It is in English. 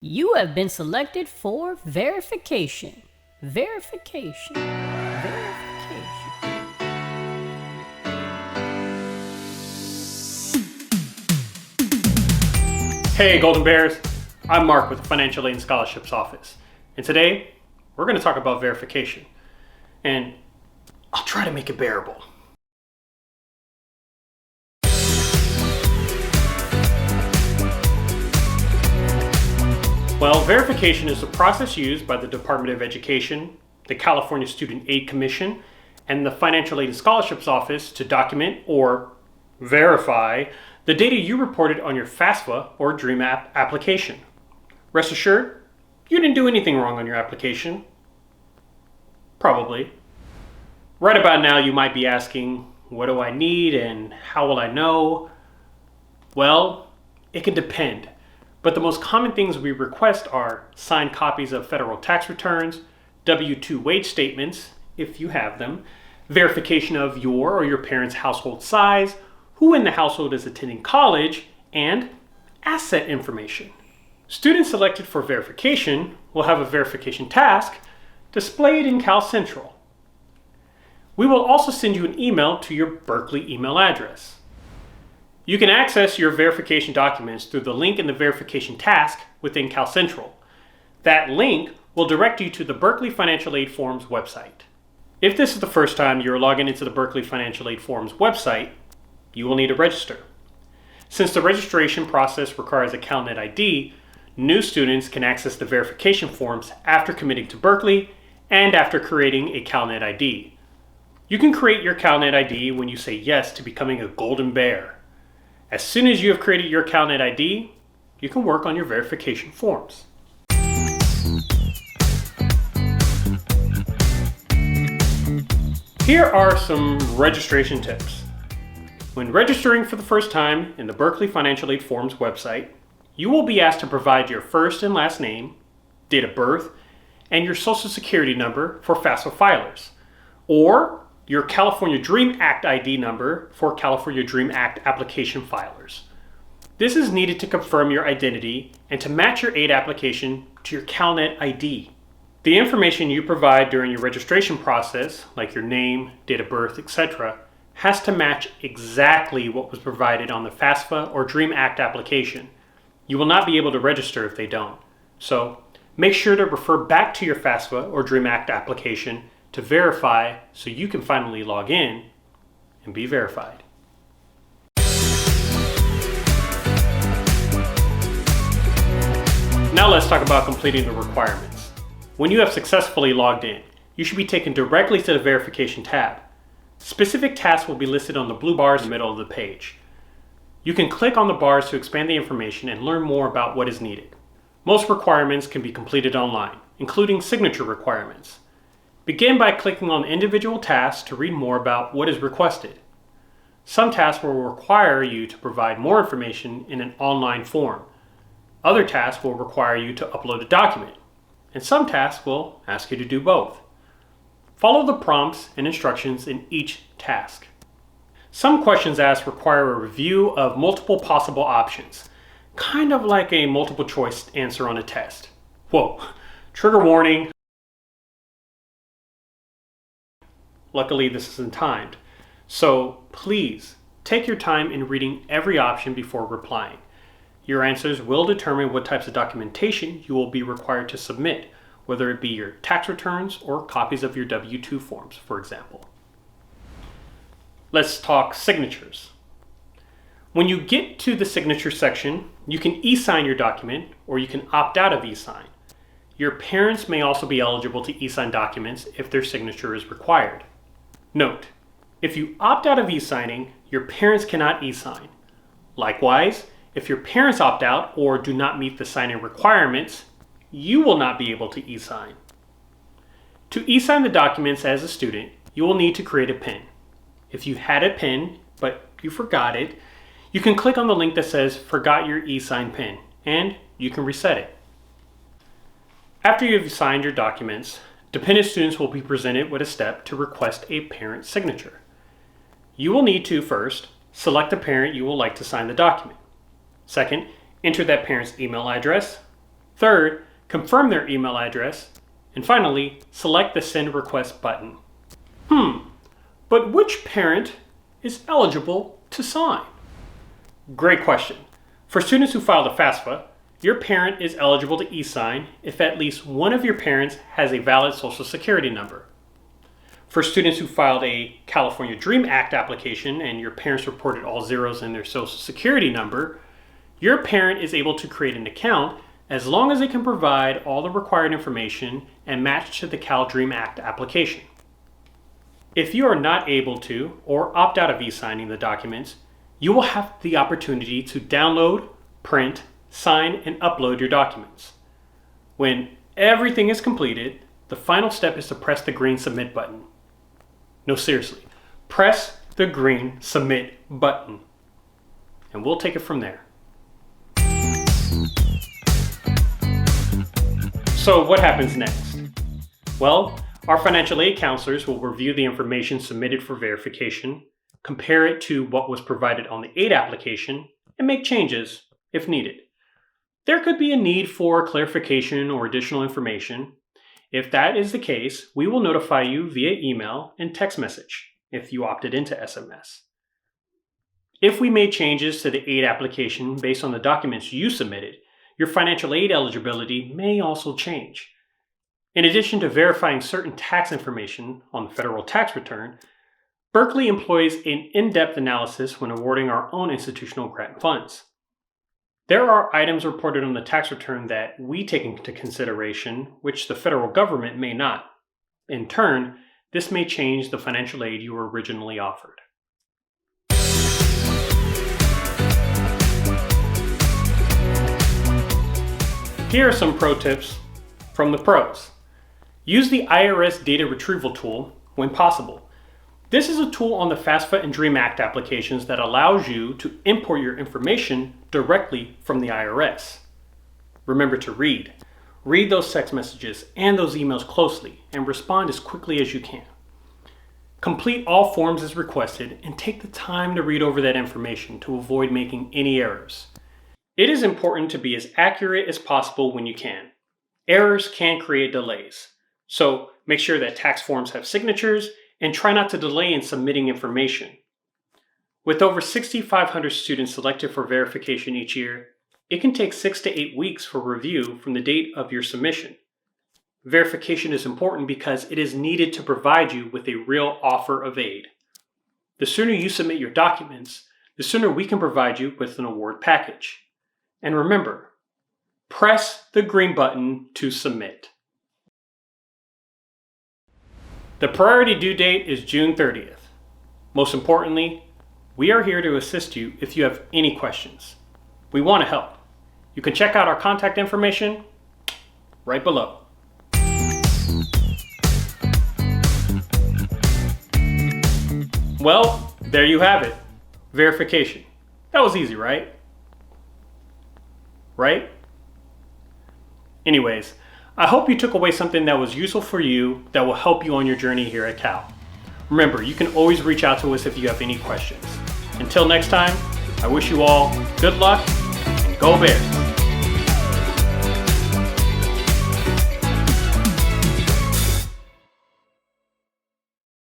You have been selected for verification. Verification. Verification. Hey Golden Bears, I'm Mark with the Financial Aid and Scholarships Office. And today, we're going to talk about verification. And I'll try to make it bearable. Well, verification is a process used by the Department of Education, the California Student Aid Commission, and the Financial Aid and Scholarships Office to document or verify the data you reported on your FAFSA or DREAM App application. Rest assured, you didn't do anything wrong on your application. Probably. Right about now, you might be asking, what do I need and how will I know? Well, it can depend. But the most common things we request are signed copies of federal tax returns, W-2 wage statements, if you have them, verification of your or your parents' household size, who in the household is attending college, and asset information. Students selected for verification will have a verification task displayed in Cal Central. We will also send you an email to your Berkeley email address. You can access your verification documents through the link in the verification task within Cal Central. That link will direct you to the Berkeley Financial Aid Forms website. If this is the first time you're logging into the Berkeley Financial Aid Forms website, you will need to register. Since the registration process requires a CalNet ID, new students can access the verification forms after committing to Berkeley and after creating a CalNet ID. You can create your CalNet ID when you say yes to becoming a Golden Bear. As soon as you have created your CalNet ID, you can work on your verification forms. Here are some registration tips. When registering for the first time in the Berkeley Financial Aid Forms website, you will be asked to provide your first and last name, date of birth, and your Social Security number for FAFSA filers, or your California DREAM Act ID number for California DREAM Act application filers. This is needed to confirm your identity and to match your aid application to your CalNet ID. The information you provide during your registration process, like your name, date of birth, etc., has to match exactly what was provided on the FAFSA or DREAM Act application. You will not be able to register if they don't. So make sure to refer back to your FAFSA or DREAM Act application to verify so you can finally log in and be verified. Now let's talk about completing the requirements. When you have successfully logged in, you should be taken directly to the verification tab. Specific tasks will be listed on the blue bars in the middle of the page. You can click on the bars to expand the information and learn more about what is needed. Most requirements can be completed online, including signature requirements. Begin by clicking on individual tasks to read more about what is requested. Some tasks will require you to provide more information in an online form. Other tasks will require you to upload a document, and some tasks will ask you to do both. Follow the prompts and instructions in each task. Some questions asked require a review of multiple possible options, kind of like a multiple choice answer on a test. Whoa, trigger warning. Luckily, this isn't timed. So please, take your time in reading every option before replying. Your answers will determine what types of documentation you will be required to submit, whether it be your tax returns or copies of your W-2 forms, for example. Let's talk signatures. When you get to the signature section, you can e-sign your document or you can opt out of e-sign. Your parents may also be eligible to e-sign documents if their signature is required. Note, if you opt out of e-signing, your parents cannot e-sign. Likewise, if your parents opt out or do not meet the signing requirements, you will not be able to e-sign. To e-sign the documents as a student, you will need to create a PIN. If you had a PIN, but you forgot it, you can click on the link that says Forgot Your e-sign PIN, and you can reset it. After you've signed your documents, dependent students will be presented with a step to request a parent signature. You will need to first select the parent you would like to sign the document. Second, enter that parent's email address. Third, confirm their email address. And finally, select the Send Request button. But which parent is eligible to sign? Great question. For students who filed a FAFSA, your parent is eligible to e-sign if at least one of your parents has a valid Social Security number. For students who filed a California DREAM Act application and your parents reported all zeros in their Social Security number, your parent is able to create an account as long as they can provide all the required information and match to the Cal DREAM Act application. If you are not able to or opt out of e-signing the documents, you will have the opportunity to download, print, sign, and upload your documents. When everything is completed, the final step is to press the green Submit button. No, seriously, press the green Submit button, and we'll take it from there. So what happens next? Well, our financial aid counselors will review the information submitted for verification, compare it to what was provided on the aid application, and make changes if needed. There could be a need for clarification or additional information. If that is the case, we will notify you via email and text message if you opted into SMS. If we made changes to the aid application based on the documents you submitted, your financial aid eligibility may also change. In addition to verifying certain tax information on the federal tax return, Berkeley employs an in-depth analysis when awarding our own institutional grant funds. There are items reported on the tax return that we take into consideration, which the federal government may not. In turn, this may change the financial aid you were originally offered. Here are some pro tips from the pros. Use the IRS data retrieval tool when possible. This is a tool on the FAFSA and DREAM Act applications that allows you to import your information directly from the IRS. Remember to read those text messages and those emails closely and respond as quickly as you can. Complete all forms as requested and take the time to read over that information to avoid making any errors. It is important to be as accurate as possible when you can. Errors can create delays, so make sure that tax forms have signatures and try not to delay in submitting information. With over 6,500 students selected for verification each year, it can take 6 to 8 weeks for review from the date of your submission. Verification is important because it is needed to provide you with a real offer of aid. The sooner you submit your documents, the sooner we can provide you with an award package. And remember, press the green button to submit. The priority due date is June 30th. Most importantly, we are here to assist you if you have any questions. We want to help. You can check out our contact information right below. Well, there you have it. Verification. That was easy, right? Right? Anyways, I hope you took away something that was useful for you that will help you on your journey here at Cal. Remember, you can always reach out to us if you have any questions. Until next time, I wish you all good luck and go Bears!